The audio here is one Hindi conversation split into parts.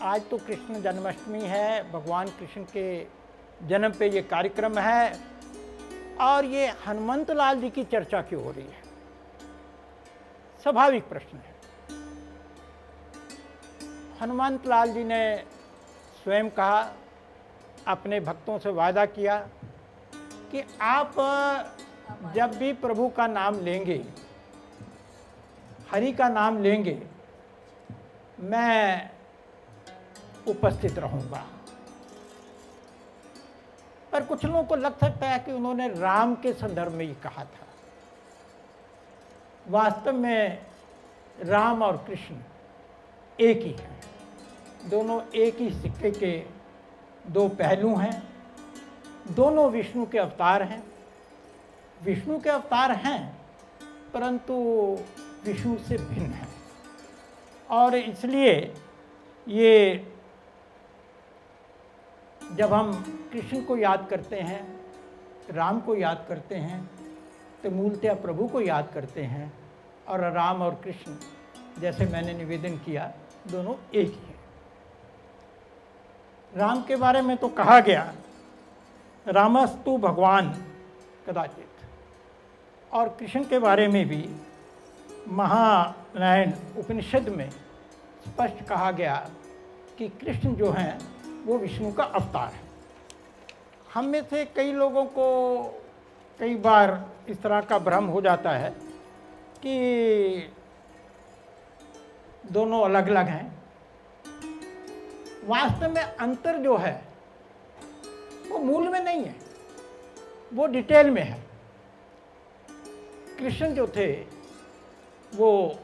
आज तो कृष्ण जन्माष्टमी है, भगवान कृष्ण के जन्म पे ये कार्यक्रम है और ये हनुमंत लाल जी की चर्चा क्यों हो रही है? स्वाभाविक प्रश्न है। हनुमंत लाल जी ने स्वयं कहा, अपने भक्तों से वादा किया कि आप जब भी प्रभु का नाम लेंगे, हरि का नाम लेंगे, मैं उपस्थित रहूंगा। पर कुछ लोगों को लग सकता है कि उन्होंने राम के संदर्भ में ही कहा था। वास्तव में राम और कृष्ण एक ही हैं, दोनों एक ही सिक्के के दो पहलू हैं, दोनों विष्णु के अवतार हैं। विष्णु के अवतार हैं परंतु विष्णु से भिन्न हैं और इसलिए ये जब हम कृष्ण को याद करते हैं, राम को याद करते हैं, तो मूलतः प्रभु को याद करते हैं। और राम और कृष्ण, जैसे मैंने निवेदन किया, दोनों एक ही हैं। राम के बारे में तो कहा गया, रामस्तु भगवान कदाचित, और कृष्ण के बारे में भी महानारायण उपनिषद में स्पष्ट कहा गया कि कृष्ण जो हैं वो विष्णु का अवतार है। हम में से कई लोगों को कई बार इस तरह का भ्रम हो जाता है कि दोनों अलग अलग हैं। वास्तव में अंतर जो है वो मूल में नहीं है, वो डिटेल में है। कृष्ण जो थे वो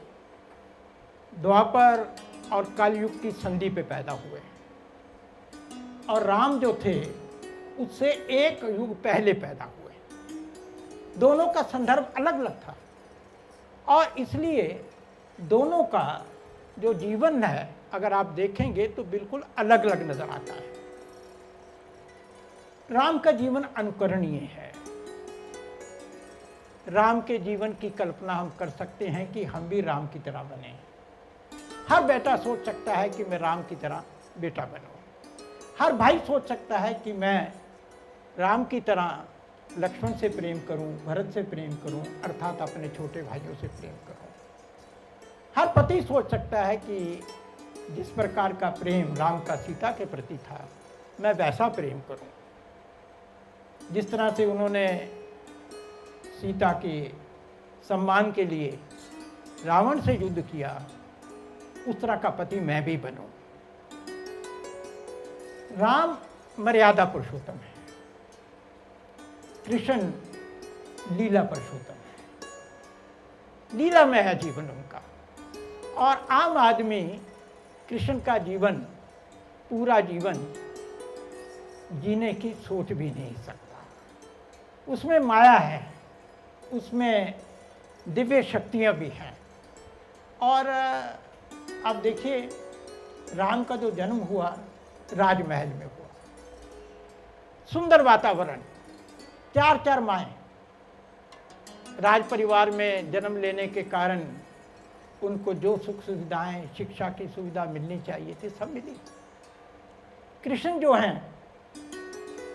द्वापर और कलयुग की संधि पे पैदा हुए और राम जो थे उससे एक युग पहले पैदा हुए। दोनों का संदर्भ अलग अलग था और इसलिए दोनों का जो जीवन है, अगर आप देखेंगे तो बिल्कुल अलग अलग नजर आता है। राम का जीवन अनुकरणीय है। राम के जीवन की कल्पना हम कर सकते हैं कि हम भी राम की तरह बने। हर बेटा सोच सकता है कि मैं राम की तरह बेटा बनूं। हर भाई सोच सकता है कि मैं राम की तरह लक्ष्मण से प्रेम करूं, भरत से प्रेम करूं, अर्थात अपने छोटे भाइयों से प्रेम करूं। हर पति सोच सकता है कि जिस प्रकार का प्रेम राम का सीता के प्रति था, मैं वैसा प्रेम करूं। जिस तरह से उन्होंने सीता के सम्मान के लिए रावण से युद्ध किया, उस तरह का पति मैं भी बनूं। राम मर्यादा पुरुषोत्तम है, कृष्ण लीला पुरुषोत्तम है। लीला में है जीवन उनका। और आम आदमी कृष्ण का जीवन, पूरा जीवन जीने की सोच भी नहीं सकता। उसमें माया है, उसमें दिव्य शक्तियां भी हैं। और आप देखिए, राम का जो जन्म हुआ राजमहल में हुआ, सुंदर वातावरण, चार माएँ। राज परिवार में जन्म लेने के कारण उनको जो सुख सुविधाएं, शिक्षा की सुविधा मिलनी चाहिए थी, सब मिली। कृष्ण जो हैं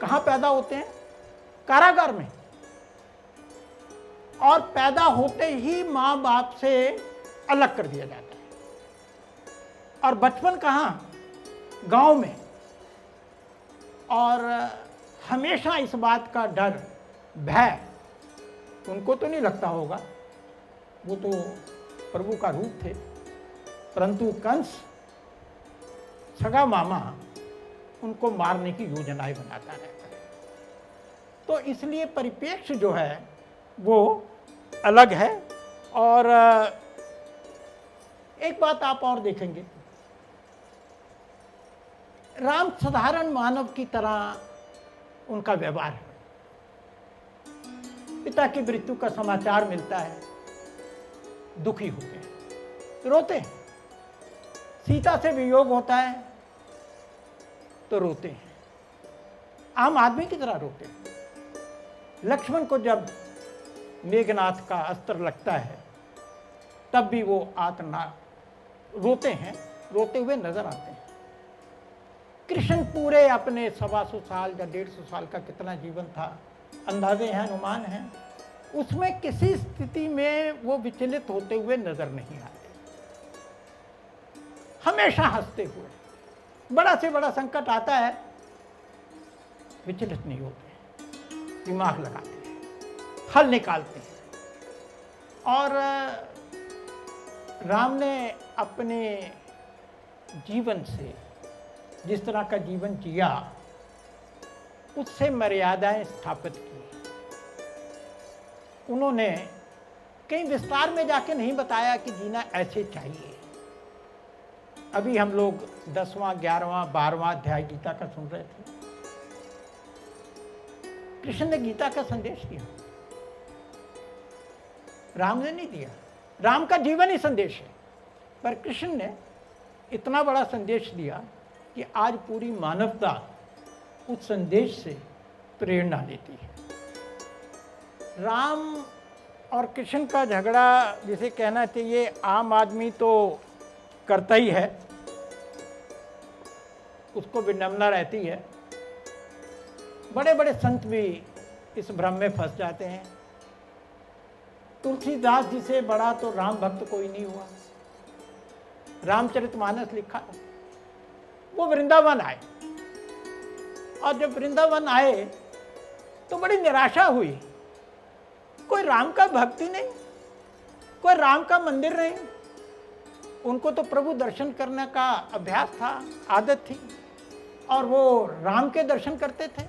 कहाँ पैदा होते हैं? कारागार में। और पैदा होते ही माँ बाप से अलग कर दिया जाता है। और बचपन कहाँ? गांव में। और हमेशा इस बात का डर, भय, उनको तो नहीं लगता होगा, वो तो प्रभु का रूप थे, परंतु कंस सगा मामा उनको मारने की योजनाएं बनाता रहता है। तो इसलिए परिप्रेक्ष्य जो है वो अलग है। और एक बात आप और देखेंगे, राम साधारण मानव की तरह उनका व्यवहार है। पिता की मृत्यु का समाचार मिलता है, दुखी होते हैं, रोते हैं। सीता से वियोग होता है तो रोते हैं, आम आदमी की तरह रोते हैं। लक्ष्मण को जब मेघनाथ का अस्त्र लगता है तब भी वो आतना रोते हैं, रोते हुए नजर आते हैं। कृष्ण पूरे अपने 125 साल या 150 साल का कितना जीवन था, अंदाजे हैं, अनुमान हैं, उसमें किसी स्थिति में वो विचलित होते हुए नजर नहीं आते। हमेशा हंसते हुए, बड़ा से बड़ा संकट आता है विचलित नहीं होते, दिमाग लगाते हैं, हल निकालते हैं। और राम ने अपने जीवन से जिस तरह का जीवन जिया, उससे मर्यादाएं स्थापित की। उन्होंने कहीं विस्तार में जाके नहीं बताया कि जीना ऐसे चाहिए। अभी हम लोग 10वां, 11वां, 12वां अध्याय गीता का सुन रहे थे। कृष्ण ने गीता का संदेश दिया, राम ने नहीं दिया। राम का जीवन ही संदेश है, पर कृष्ण ने इतना बड़ा संदेश दिया कि आज पूरी मानवता उस संदेश से प्रेरणा लेती है। राम और कृष्ण का झगड़ा जिसे कहना चाहिए आम आदमी तो करता ही है, उसको विडंबना रहती है। बड़े बड़े संत भी इस भ्रम में फंस जाते हैं। तुलसीदास जी से बड़ा तो राम भक्त कोई नहीं हुआ। रामचरितमानस लिखा, वो वृंदावन आए, और जब वृंदावन आए तो बड़ी निराशा हुई। कोई राम का भक्ति नहीं, कोई राम का मंदिर नहीं। उनको तो प्रभु दर्शन करने का अभ्यास था, आदत थी, और वो राम के दर्शन करते थे।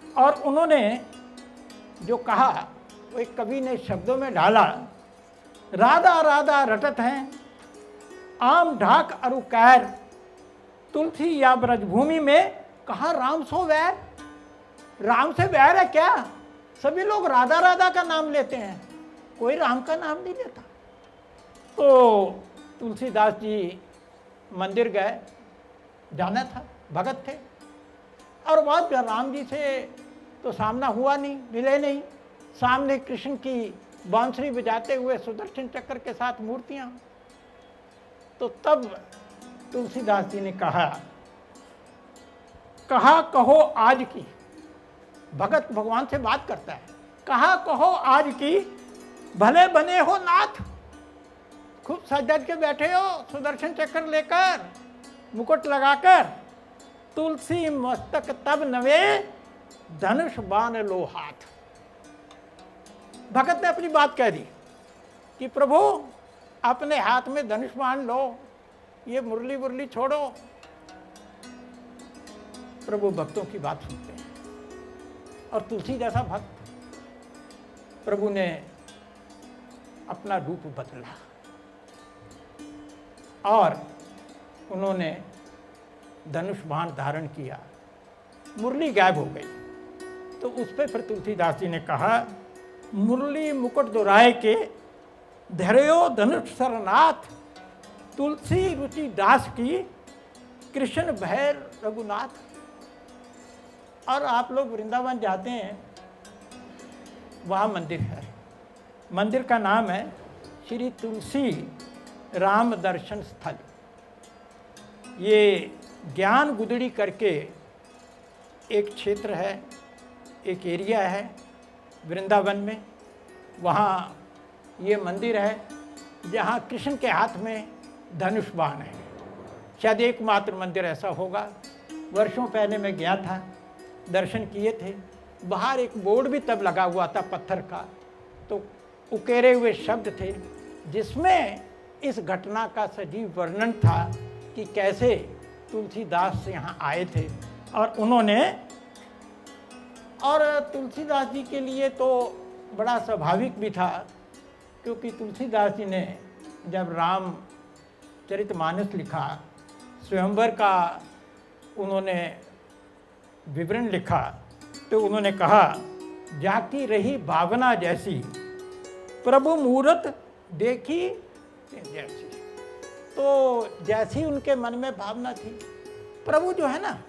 और उन्होंने जो कहा, वो एक कवि ने शब्दों में डाला, राधा राधा रटत हैं आम ढाक अरु कैर, तुलसी या ब्रजभूमि में कहा राम सो वैर। राम से वैर है क्या? सभी लोग राधा राधा का नाम लेते हैं, कोई राम का नाम नहीं लेता। तो तुलसीदास जी मंदिर गए, जाना था, भगत थे, और बात राम जी से तो सामना हुआ नहीं, मिले नहीं। सामने कृष्ण की बांसुरी बजाते हुए सुदर्शन चक्र के साथ मूर्तियां। तो तब तुलसीदास जी ने कहा कहो आज की, भगत भगवान से बात करता है, कहो आज की भले बने हो नाथ। खूब सज के बैठे हो, सुदर्शन चक्र लेकर, मुकुट लगाकर, तुलसी मस्तक तब नवे धनुष बाण लो हाथ। भगत ने अपनी बात कह दी कि प्रभु अपने हाथ में धनुष बाण लो, ये मुरली मुरली छोड़ो। प्रभु भक्तों की बात सुनते हैं, और तुलसी जैसा भक्त, प्रभु ने अपना रूप बदला और उन्होंने धनुष बाण धारण किया, मुरली गायब हो गई। तो उस पर फिर तुलसीदास जी ने कहा, मुरली मुकुट दुराय के धैर्यो धनुष सरनाथ, तुलसी रुचि दास की कृष्ण भैर रघुनाथ। और आप लोग वृंदावन जाते हैं, वहाँ मंदिर है, मंदिर का नाम है श्री तुलसी राम दर्शन स्थल। ये ज्ञान गुदड़ी करके एक क्षेत्र है, एक एरिया है वृंदावन में। वहाँ ये मंदिर है जहाँ कृष्ण के हाथ में धनुष बाण है। शायद एकमात्र मंदिर ऐसा होगा। वर्षों पहले मैं गया था, दर्शन किए थे। बाहर एक बोर्ड भी तब लगा हुआ था पत्थर का, तो उकेरे हुए शब्द थे जिसमें इस घटना का सजीव वर्णन था कि कैसे तुलसीदास यहाँ आए थे। और उन्होंने, और तुलसीदास जी के लिए तो बड़ा स्वाभाविक भी था, क्योंकि तुलसीदास जी ने जब रामचरितमानस लिखा, स्वयंवर का उन्होंने विवरण लिखा, तो उन्होंने कहा, जाकी रही भावना जैसी प्रभु मूरत देखी जैसी। तो जैसी उनके मन में भावना थी, प्रभु जो है ना,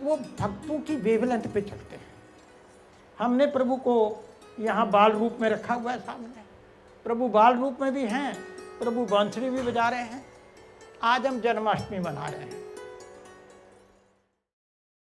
वो भक्तों की वेवलेंथ पे चलते हैं। हमने प्रभु को यहाँ बाल रूप में रखा हुआ है सामने, प्रभु बाल रूप में भी हैं, प्रभु बांसुरी भी बजा रहे हैं। आज हम जन्माष्टमी मना रहे हैं,